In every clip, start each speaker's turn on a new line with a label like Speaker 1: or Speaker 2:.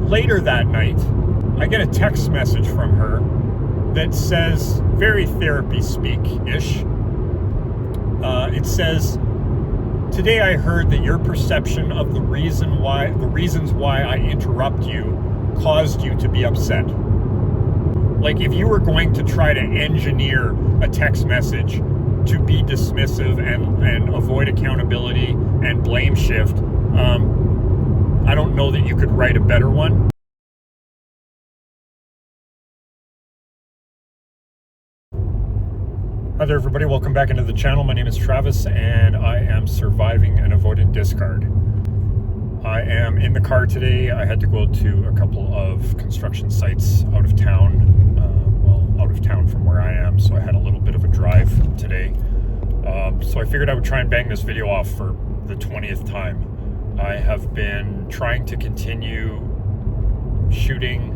Speaker 1: Later that night, I get a text message from her that says, very therapy speak-ish, it says, "Today I heard that your perception of the reasons why I interrupt you caused you to be upset." Like, if you were going to try to engineer a text message to be dismissive and avoid accountability and blame shift, I don't know that you could write a better one. Hi there, everybody. Welcome back into the channel. My name is Travis, and I am surviving an avoidant discard. I am in the car today. I had to go to a couple of construction sites out of town, out of town from where I am, so I had a little bit of a drive today. So I figured I would try and bang this video off for the 20th time. I have been trying to continue shooting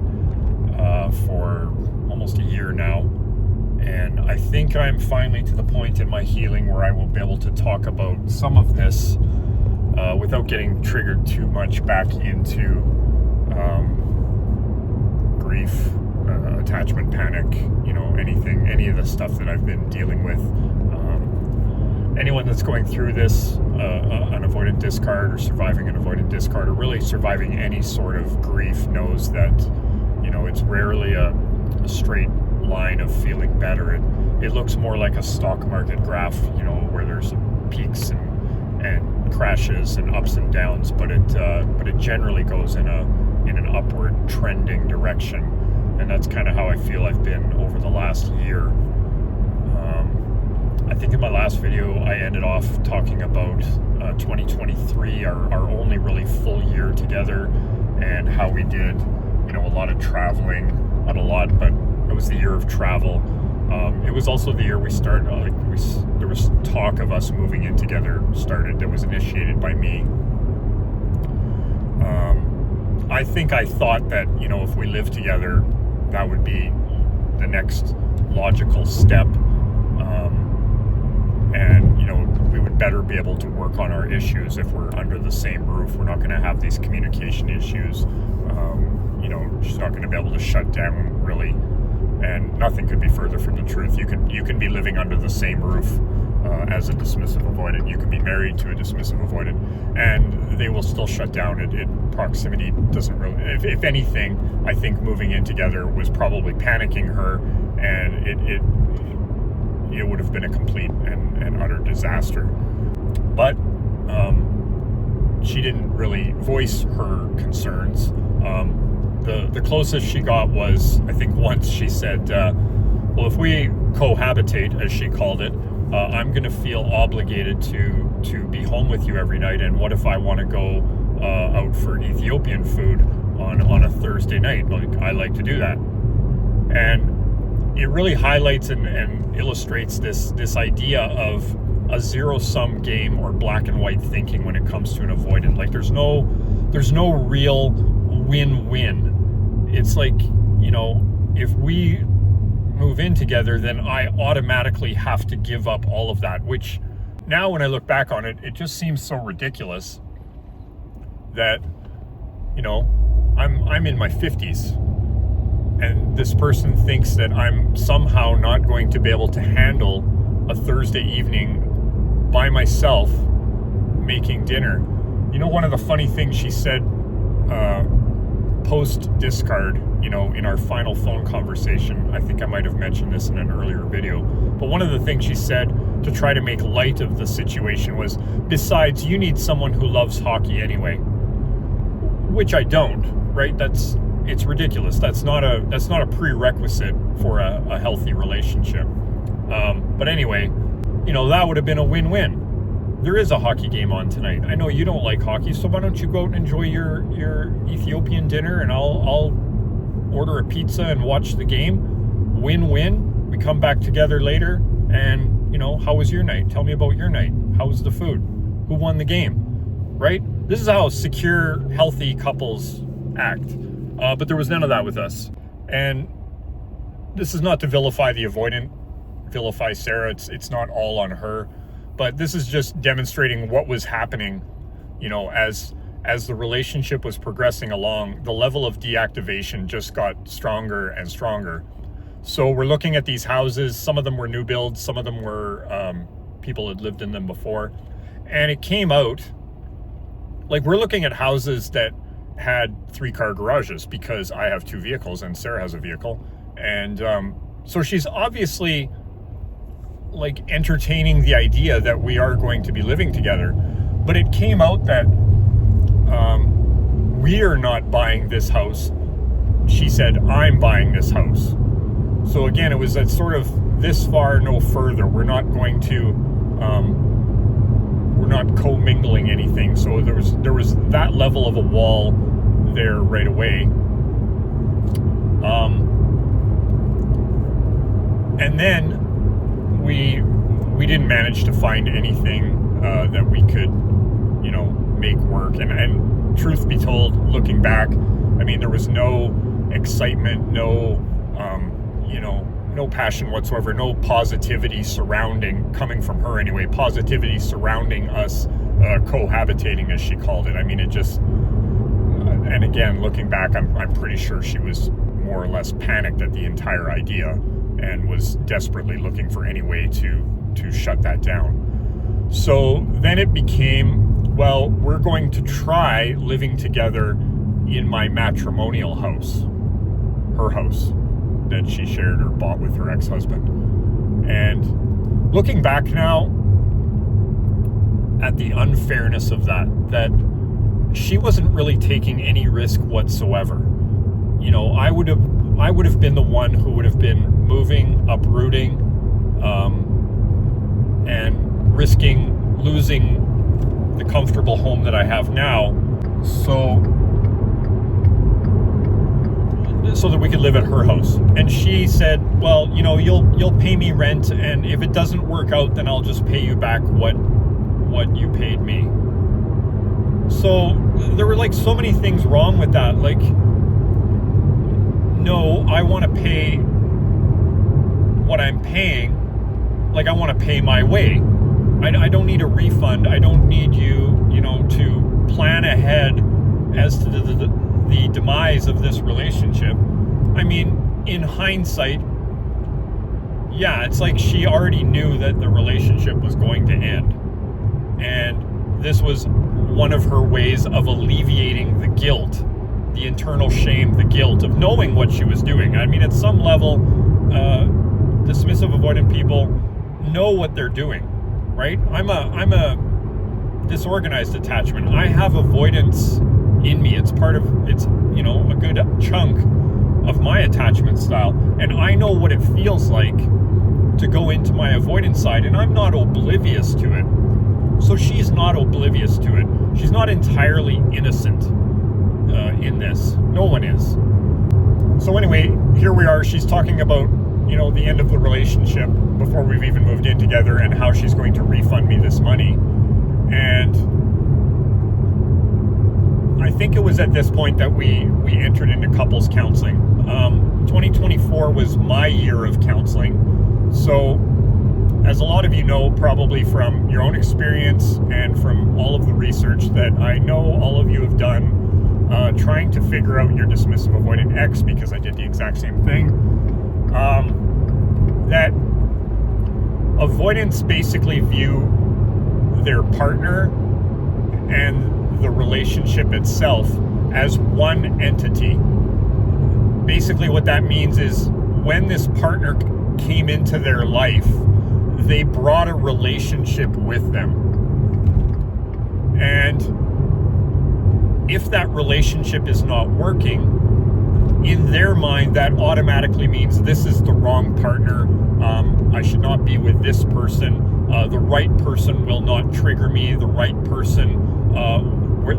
Speaker 1: for almost a year now. And I think I'm finally to the point in my healing where I will be able to talk about some of this without getting triggered too much back into grief, attachment panic, any of the stuff that I've been dealing with. Anyone that's going through this, an avoidant discard or surviving an avoidant discard, or really surviving any sort of grief, knows that, it's rarely a straight line of feeling better. It looks more like a stock market graph, where there's peaks and crashes and ups and downs, but it generally goes in an upward trending direction, and that's kind of how I feel I've been over the last year. I think in my last video I ended off talking about 2023, our only really full year together, and how we did a lot of traveling. Not a lot, but it was the year of travel. It was also the year we started, there was talk of us moving in together that was initiated by me. I think I thought that, if we lived together, that would be the next logical step. And, we would better be able to work on our issues if we're under the same roof. We're not going to have these communication issues. She's not going to be able to shut down, really. And nothing could be further from the truth. You can be living under the same roof as a dismissive avoidant. You can be married to a dismissive avoidant, and they will still shut down. Proximity doesn't really. If anything, I think moving in together was probably panicking her, and it would have been a complete and utter disaster. But she didn't really voice her concerns. The closest she got was, I think once she said, well, if we cohabitate, as she called it, I'm going to feel obligated to be home with you every night, and what if I want to go out for Ethiopian food on a Thursday night? I like to do that. And it really highlights and illustrates this idea of a zero-sum game or black and white thinking when it comes to an avoidant. Like, there's no real win-win. It's like, if we move in together, then I automatically have to give up all of that, which now when I look back on it, it just seems so ridiculous that, I'm in my 50s, and this person thinks that I'm somehow not going to be able to handle a Thursday evening by myself making dinner. One of the funny things she said post-discard, in our final phone conversation, I think I might have mentioned this in an earlier video, but one of the things she said to try to make light of the situation was, besides, you need someone who loves hockey anyway. Which I don't, right? It's ridiculous. That's not a prerequisite for a healthy relationship. But anyway, that would have been a win-win. There is a hockey game on tonight. I know you don't like hockey, so why don't you go out and enjoy your Ethiopian dinner, and I'll order a pizza and watch the game. Win-win. We come back together later, and how was your night? Tell me about your night. How was the food? Who won the game? Right? This is how secure, healthy couples act. But there was none of that with us. And this is not to vilify the avoidant, vilify Sarah. It's not all on her. But this is just demonstrating what was happening, as as the relationship was progressing along, the level of deactivation just got stronger and stronger. So we're looking at these houses. Some of them were new builds. Some of them were people had lived in them before. And it came out, like, we're looking at houses that had 3-car garages because I have 2 vehicles and Sarah has a vehicle. And so she's obviously like entertaining the idea that we are going to be living together. But it came out that we're not buying this house. She said, I'm buying this house. So again, it was that sort of this far, no further. We're not going to, we're not commingling anything. So there was that level of a wall there right away. And then we didn't manage to find anything that we could, make work. And truth be told, looking back, I mean, there was no excitement, no passion whatsoever, no positivity coming from her anyway, positivity surrounding us cohabitating, as she called it. I mean, it just, and again, looking back, I'm pretty sure she was more or less panicked at the entire idea and was desperately looking for any way to shut that down. So then it became, well, we're going to try living together in my matrimonial house, her house that she shared or bought with her ex-husband. And looking back now at the unfairness of that she wasn't really taking any risk whatsoever. I would have been the one who would have been moving, uprooting, and risking losing the comfortable home that I have now, so that we could live at her house. And she said, well, you'll pay me rent, and if it doesn't work out, then I'll just pay you back what you paid me. So there were like so many things wrong with that. Like, no, I want to pay what I'm paying. Like, I want to pay my way. I don't need a refund. I don't need you, to plan ahead as to the demise of this relationship. I mean, in hindsight, yeah, it's like she already knew that the relationship was going to end. And this was one of her ways of alleviating the guilt, the internal shame, the guilt of knowing what she was doing. I mean, at some level, dismissive avoidant people know what they're doing, right? I'm a disorganized attachment. I have avoidance in me. It's a good chunk of my attachment style. And I know what it feels like to go into my avoidance side, and I'm not oblivious to it. So she's not oblivious to it. She's not entirely innocent in this. No one is. So anyway, here we are. She's talking about, the end of the relationship before we've even moved in together, and how she's going to refund me this money. And I think it was at this point that we entered into couples counseling. 2024 was my year of counseling. So, as a lot of you know, probably from your own experience and from all of the research that I know all of you have done, trying to figure out your dismissive avoidant ex, because I did the exact same thing, that avoidants basically view their partner and the relationship itself as one entity. Basically what that means is when this partner came into their life, they brought a relationship with them. And if that relationship is not working, in their mind, that automatically means this is the wrong partner. I should not be with this person. The right person will not trigger me. The right person,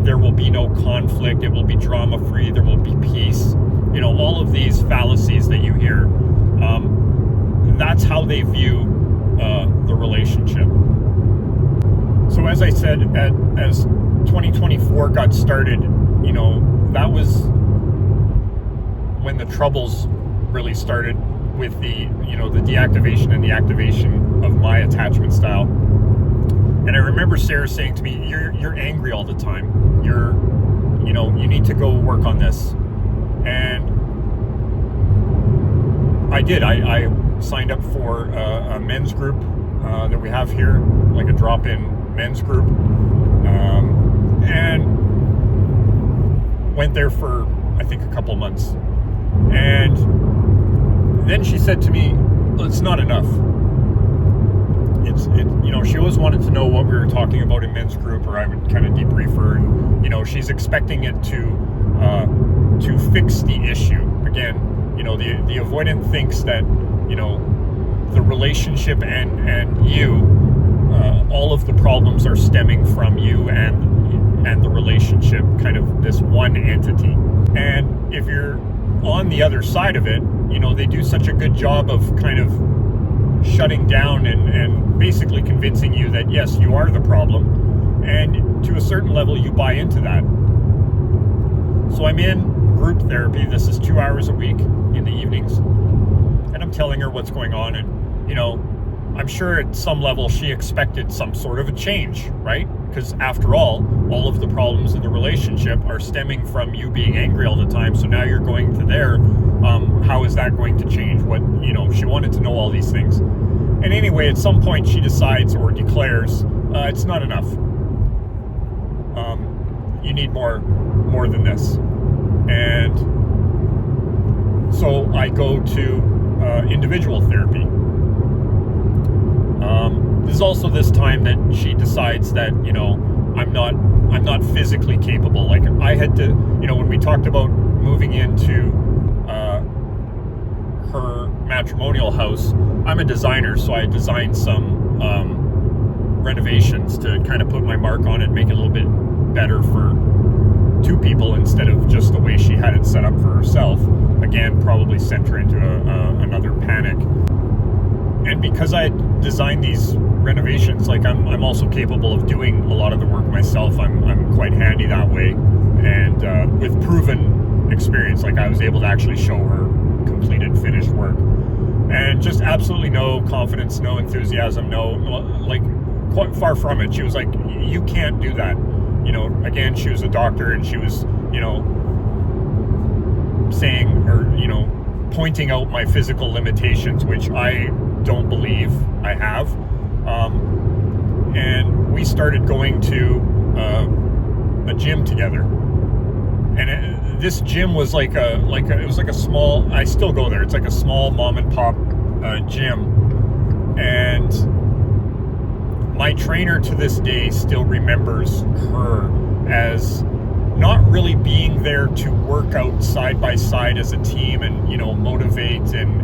Speaker 1: there will be no conflict. It will be drama-free. There will be peace. All of these fallacies that you hear. That's how they view the relationship. So as I said, as 2024 got started, that was when the troubles really started with the deactivation and the activation of my attachment style. And I remember Sarah saying to me, you're angry all the time. You're you need to go work on this. And I did. I signed up for a men's group that we have here, like a drop-in men's group, and went there for, I think, a couple months. And then she said to me, well, it's not enough. She always wanted to know what we were talking about in men's group, or I would kind of debrief her, and she's expecting it to fix the issue. Again, the avoidant thinks that the relationship and you, all of the problems are stemming from you and the relationship, kind of this one entity. And if you're on the other side of it, they do such a good job of kind of shutting down and basically convincing you that yes, you are the problem, and to a certain level you buy into that. So I'm in group therapy. This is 2 hours a week in the evenings, and I'm telling her what's going on, and I'm sure at some level she expected some sort of a change, right? Because after all of the problems in the relationship are stemming from you being angry all the time. So now you're going to there. How is that going to change? She wanted to know all these things. And anyway, at some point she decides or declares, it's not enough. You need more than this. And so I go to individual therapy. This is also this time that she decides that I'm not physically capable. Like I had to, when we talked about moving into her matrimonial house, I'm a designer, so I designed some renovations to kind of put my mark on it, make it a little bit better for two people instead of just the way she had it set up for herself. Again, probably sent her into another panic. And because I had designed these renovations, like I'm also capable of doing a lot of the work myself. I'm quite handy that way, and with proven experience, like I was able to actually show her completed, finished work, and just absolutely no confidence, no enthusiasm, like quite far from it. She was like, "You can't do that." Again, she was a doctor, and she was, saying or pointing out my physical limitations, which I don't believe I have. And we started going to a gym together, and this gym was it was like a small, I still go there, it's like a small mom and pop gym, and my trainer to this day still remembers her as not really being there to work out side by side as a team and motivate and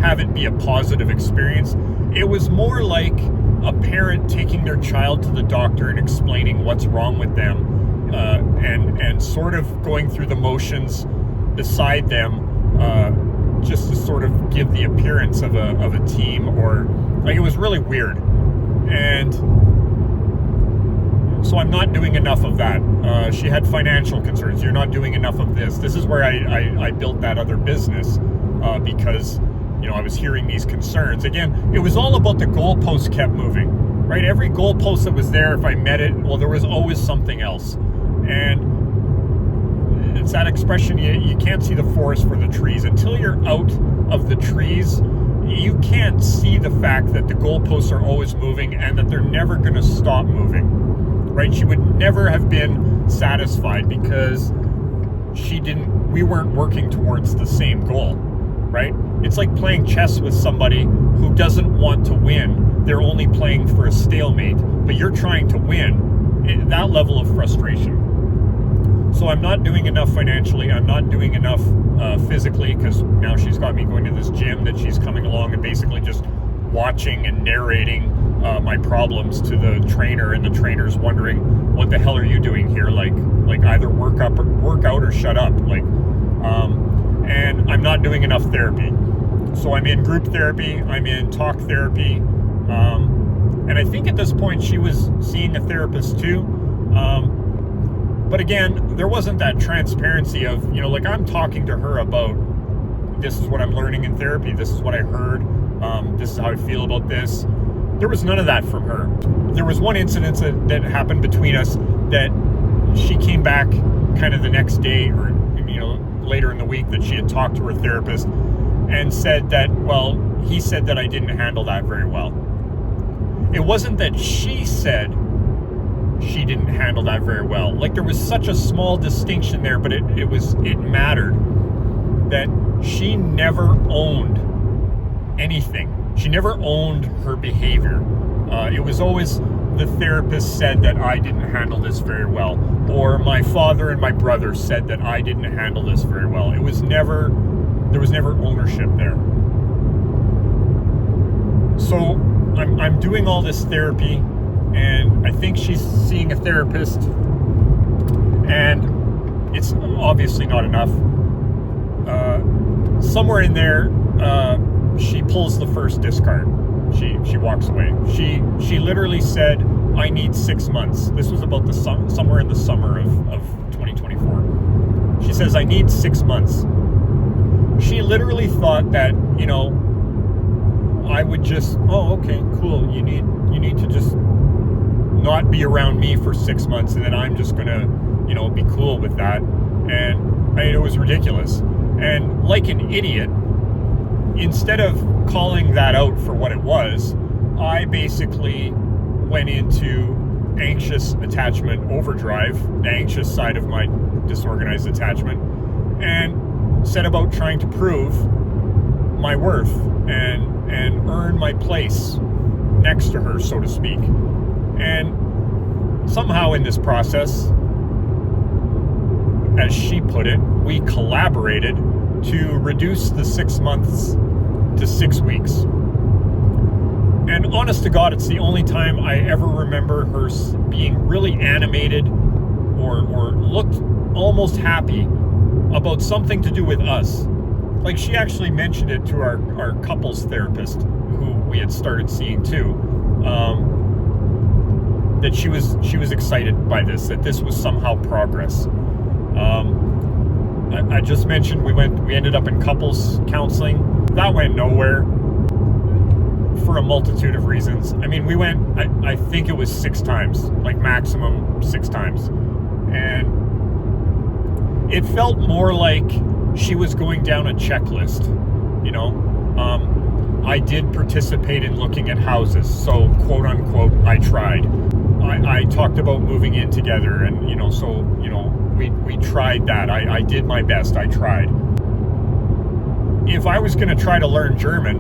Speaker 1: have it be a positive experience. It was more like a parent taking their child to the doctor and explaining what's wrong with them, and sort of going through the motions beside them, just to sort of give the appearance of a team, or like it was really weird. And so I'm not doing enough of that. She had financial concerns. You're not doing enough of this. This is where I built that other business, because I was hearing these concerns. Again, it was all about the goalposts kept moving, right? Every goalpost that was there, if I met it, well, there was always something else. And it's that expression, you can't see the forest for the trees. Until you're out of the trees, you can't see the fact that the goalposts are always moving and that they're never going to stop moving, right? She would never have been satisfied because we weren't working towards the same goal, right? It's like playing chess with somebody who doesn't want to win. They're only playing for a stalemate, but you're trying to win. That level of frustration. So I'm not doing enough financially. I'm not doing enough physically, because now she's got me going to this gym that she's coming along and basically just watching and narrating my problems to the trainer, and the trainer's wondering, what the hell are you doing here? Like either work out or shut up. And I'm not doing enough therapy. So I'm in group therapy, I'm in talk therapy, and I think at this point she was seeing a therapist too. But again, there wasn't that transparency of, I'm talking to her about, this is what I'm learning in therapy, this is what I heard, this is how I feel about this. There was none of that from her. There was one incident that happened between us that she came back kind of the next day, or later in the week, that she had talked to her therapist and said that, well, he said that I didn't handle that very well. It wasn't that she said she didn't handle that very well. Like, there was such a small distinction there, but it mattered, that she never owned anything. She never owned her behavior. It was always the therapist said that I didn't handle this very well, or my father and my brother said that I didn't handle this very well. There was never ownership there. So I'm doing all this therapy, and I think she's seeing a therapist, and it's obviously not enough. Somewhere in there, she pulls the first discard. She walks away. She literally said, I need 6 months. This was about somewhere in the summer of 2024. She says, I need 6 months. She literally thought that, I would just, oh, okay, cool. You need to just not be around me for 6 months, and then I'm just gonna, be cool with that. And it was ridiculous. And like an idiot, instead of calling that out for what it was, I basically went into anxious attachment overdrive, the anxious side of my disorganized attachment, and set about trying to prove my worth and earn my place next to her, so to speak. And somehow in this process, as she put it, we collaborated to reduce the 6 months to 6 weeks. And honest to God, it's the only time I ever remember her being really animated or looked almost happy about something to do with us. Like, she actually mentioned it to our couples therapist, who we had started seeing too, that she was excited by this, that this was somehow progress. I just mentioned we ended up in couples counseling. That went nowhere for a multitude of reasons. I mean, we went, I think it was 6 times, like maximum 6 times. And it felt more like she was going down a checklist, I did participate in looking at houses, so quote unquote, I tried. I talked about moving in together, and we tried that. I did my best. I tried. If I was going to try to learn German,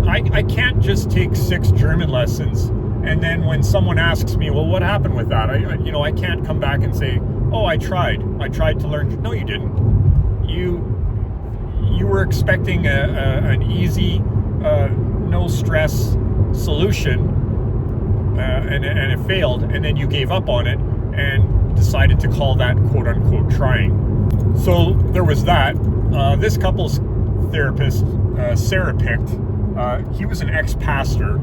Speaker 1: I can't just take 6 German lessons, and then when someone asks me, well, what happened with that? I can't come back and say, oh, I tried to learn. No, you didn't. You were expecting an easy, no stress solution, and it failed, and then you gave up on it and decided to call that quote unquote trying. So there was that. This couple's therapist, Sarah picked, he was an ex-pastor.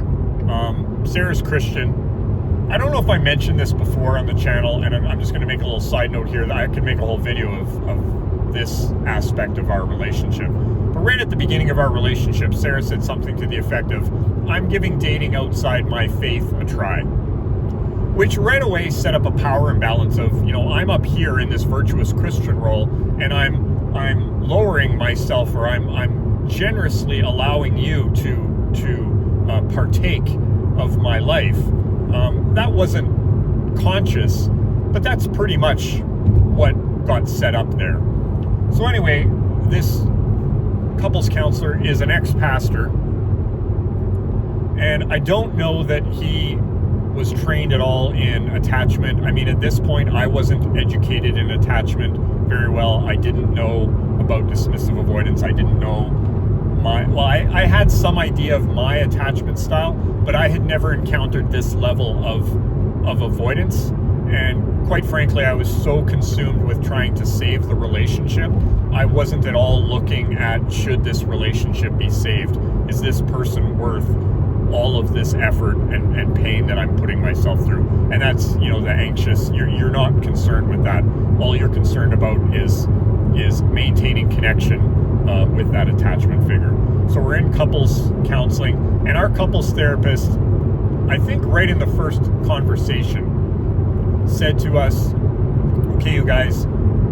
Speaker 1: Sarah's Christian. I don't know if I mentioned this before on the channel, and I'm just going to make a little side note here that I could make a whole video of this aspect of our relationship. But right at the beginning of our relationship, Sarah said something to the effect of, I'm giving dating outside my faith a try. Which right away set up a power imbalance of, I'm up here in this virtuous Christian role, and I'm lowering myself, or I'm generously allowing you to partake of my life. That wasn't conscious, but that's pretty much what got set up there. So anyway, this couples counselor is an ex-pastor, and I don't know that he was trained at all in attachment. I mean, at this point, I wasn't educated in attachment very well. I didn't know about dismissive avoidance. I didn't know I had some idea of my attachment style, but I had never encountered this level of avoidance. And quite frankly, I was so consumed with trying to save the relationship, I wasn't at all looking at, should this relationship be saved? Is this person worth all of this effort and pain that I'm putting myself through? And that's, the anxious, you're not concerned with that. All you're concerned about is maintaining connection with that attachment figure. So we're in couples counseling, and our couples therapist, I think right in the first conversation, said to us, okay, you guys,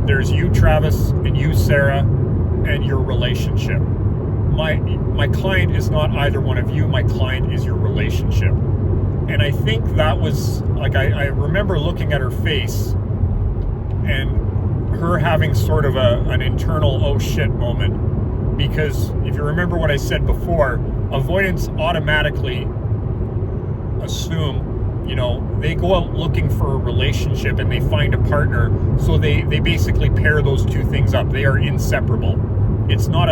Speaker 1: there's you, Travis, and you, Sarah, and your relationship. My client is not either one of you. My client is your relationship. And I think that was, like, I remember looking at her face and her having sort of an internal oh shit moment. Because if you remember what I said before, avoidants automatically assume, they go out looking for a relationship and they find a partner. So they basically pair those two things up. They are inseparable. It's not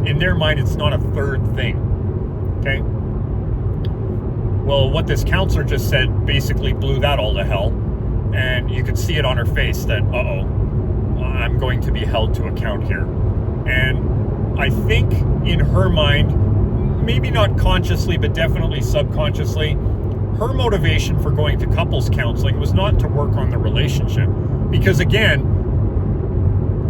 Speaker 1: in their mind, it's not a third thing. Okay? Well, what this counselor just said basically blew that all to hell. And you could see it on her face that, I'm going to be held to account here. And I think in her mind, maybe not consciously, but definitely subconsciously, her motivation for going to couples counseling was not to work on the relationship. Because again,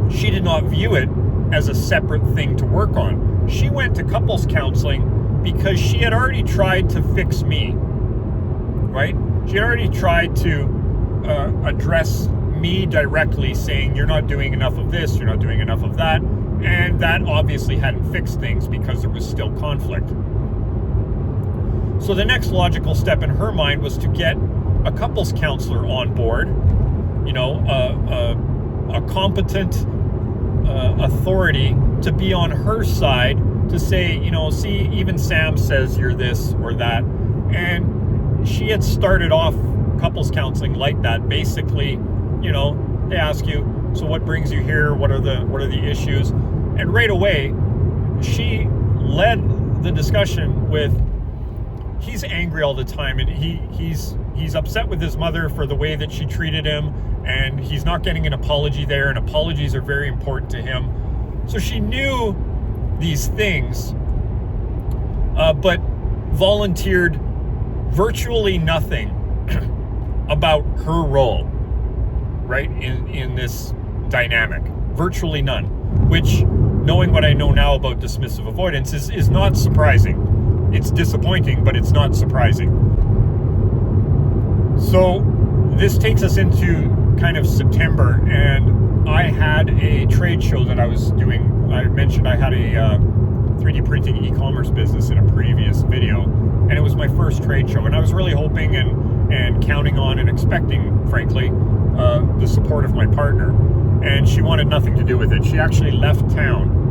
Speaker 1: she did not view it as a separate thing to work on. She went to couples counseling because she had already tried to fix me, right? She had already tried to address me directly, saying, you're not doing enough of this, you're not doing enough of that. And that obviously hadn't fixed things because there was still conflict. So the next logical step in her mind was to get a couples counselor on board, a competent authority to be on her side to say, see, even Sam says you're this or that. And she had started off couples counseling like that. Basically, they ask you, so what brings you here? What are the issues? And right away, she led the discussion with, he's angry all the time, and he's upset with his mother for the way that she treated him, and he's not getting an apology there, and apologies are very important to him. So she knew these things, but volunteered virtually nothing about her role, right, in this dynamic. Virtually none. Which, knowing what I know now about dismissive avoidance, is not surprising. It's disappointing, but it's not surprising. So this takes us into kind of September, and I had a trade show that I was doing. I mentioned I had a 3D printing e-commerce business in a previous video, and it was my first trade show, and I was really hoping and counting on and expecting, frankly, the support of my partner, and she wanted nothing to do with it. She actually left town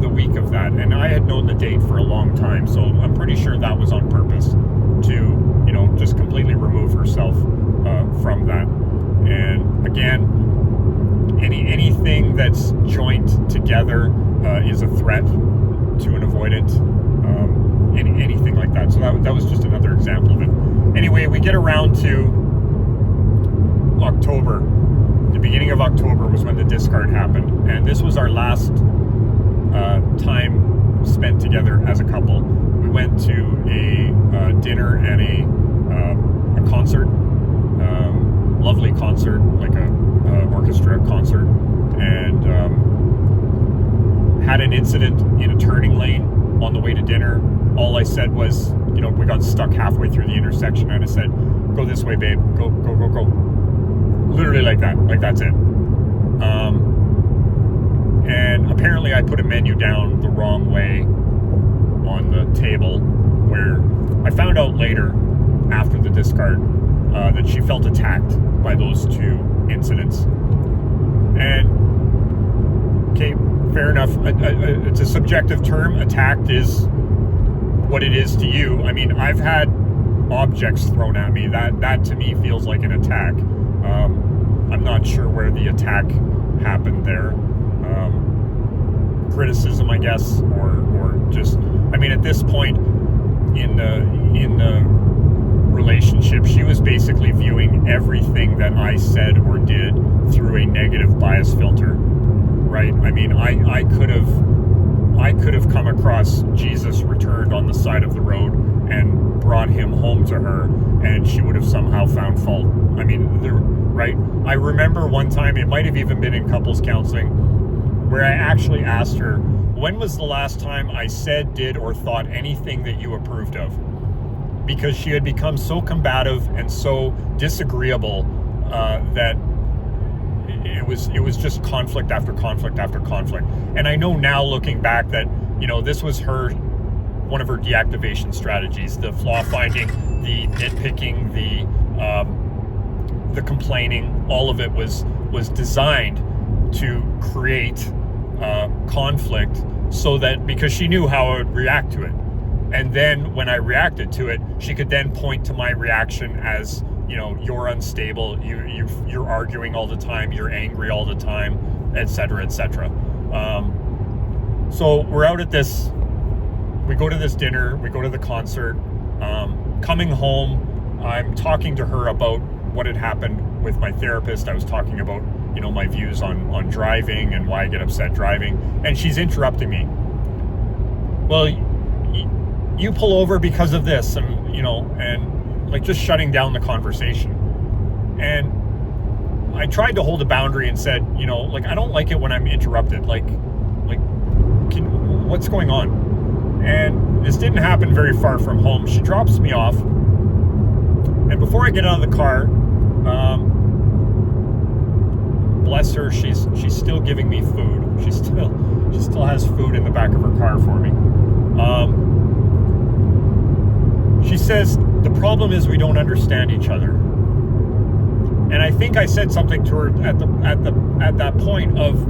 Speaker 1: the week of that, and I had known the date for a long time, so I'm pretty sure that was on purpose to, just completely remove herself from that. And again, anything that's joined together is a threat to an avoidant, anything like that. So that was just another example of it. Anyway, we get around to October. The beginning of October was when the discard happened, and this was our last time spent together as a couple. We went to a dinner and a concert, lovely concert, like a orchestra concert, and had an incident in a turning lane on the way to dinner. All I said was, we got stuck halfway through the intersection, and I said, go this way, babe, go. Literally like that, like that's it. And apparently I put a menu down the wrong way on the table, where I found out later, after the discard, that she felt attacked by those two incidents. And, okay, fair enough. It's a subjective term. Attacked is what it is to you. I mean, I've had objects thrown at me. That to me feels like an attack. I'm not sure where the attack happened there. Criticism, I guess, or just, I mean, at this point in the relationship, she was basically viewing everything that I said or did through a negative bias filter, right? I mean, I could have come across Jesus returned on the side of the road and brought him home to her, and she would have somehow found fault. I mean, right? I remember one time, it might have even been in couples counseling, where I actually asked her, when was the last time I said, did, or thought anything that you approved of? Because she had become so combative and so disagreeable that it was just conflict after conflict after conflict. And I know now, looking back, that this was one of her deactivation strategies: the flaw finding, the nitpicking, the complaining. All of it was designed to create conflict, so that, because she knew how I would react to it, and then when I reacted to it, she could then point to my reaction as, you're unstable, you're arguing all the time, you're angry all the time, etc., etc. So we're out at this, we go to this dinner, we go to the concert. Coming home, I'm talking to her about what had happened with my therapist. I was talking about, my views on driving and why I get upset driving, and she's interrupting me. Well, you pull over because of this, and and like just shutting down the conversation. And I tried to hold a boundary and said, I don't like it when I'm interrupted. What's going on? And this didn't happen very far from home. She drops me off, and before I get out of the car, bless her, she's still giving me food. She still has food in the back of her car for me. She says, the problem is we don't understand each other. And I think I said something to her at that point of,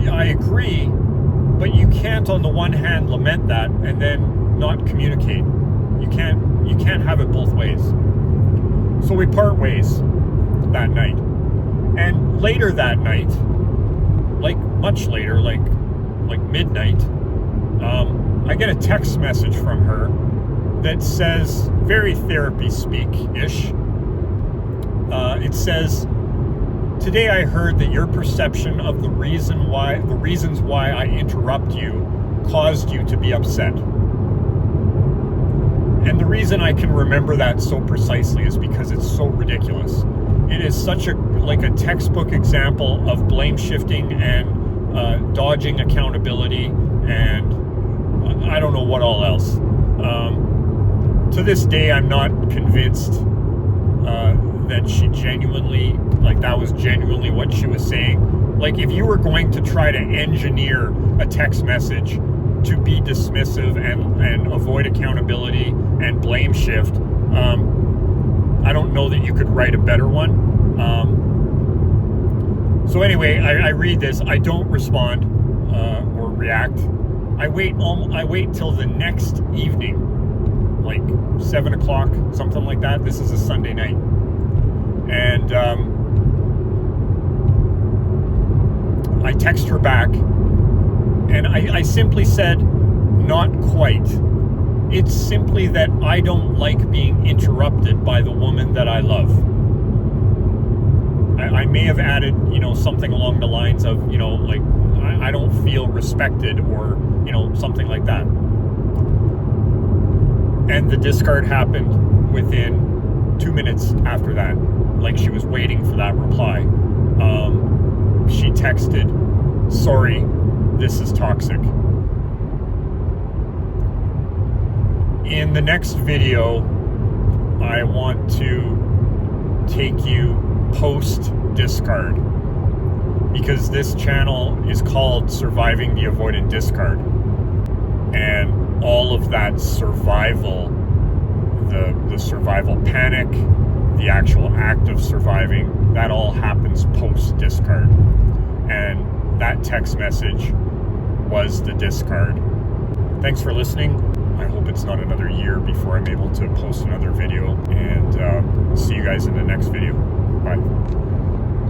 Speaker 1: I agree, but you can't on the one hand lament that and then not communicate. You can't have it both ways. So we part ways that night. And later that night, much later, like midnight, I get a text message from her that says, very therapy speak-ish. It says, today I heard that your perception of the reasons why I interrupt you caused you to be upset. And the reason I can remember that so precisely is because it's so ridiculous. It is such a textbook example of blame shifting and dodging accountability, and I don't know what all else. To this day, I'm not convinced that she genuinely, that was genuinely what she was saying. If you were going to try to engineer a text message to be dismissive and avoid accountability and blame shift, I don't know that you could write a better one. So anyway, I read this. I don't respond or react. I wait till the next evening, 7 o'clock, something like that. This is a Sunday night. And I text her back, and I simply said, not quite. It's simply that I don't like being interrupted by the woman that I love. I may have added, something along the lines of, I don't feel respected, or, something like that. And the discard happened within 2 minutes after that. She was waiting for that reply. She texted, sorry, this is toxic. In the next video, I want to take you post-discard, because this channel is called Surviving the Avoidant Discard. And all of that survival, the survival panic, the actual act of surviving, that all happens post-discard. And that text message was the discard. Thanks for listening. I hope it's not another year before I'm able to post another video, and see you guys in the next video. Bye.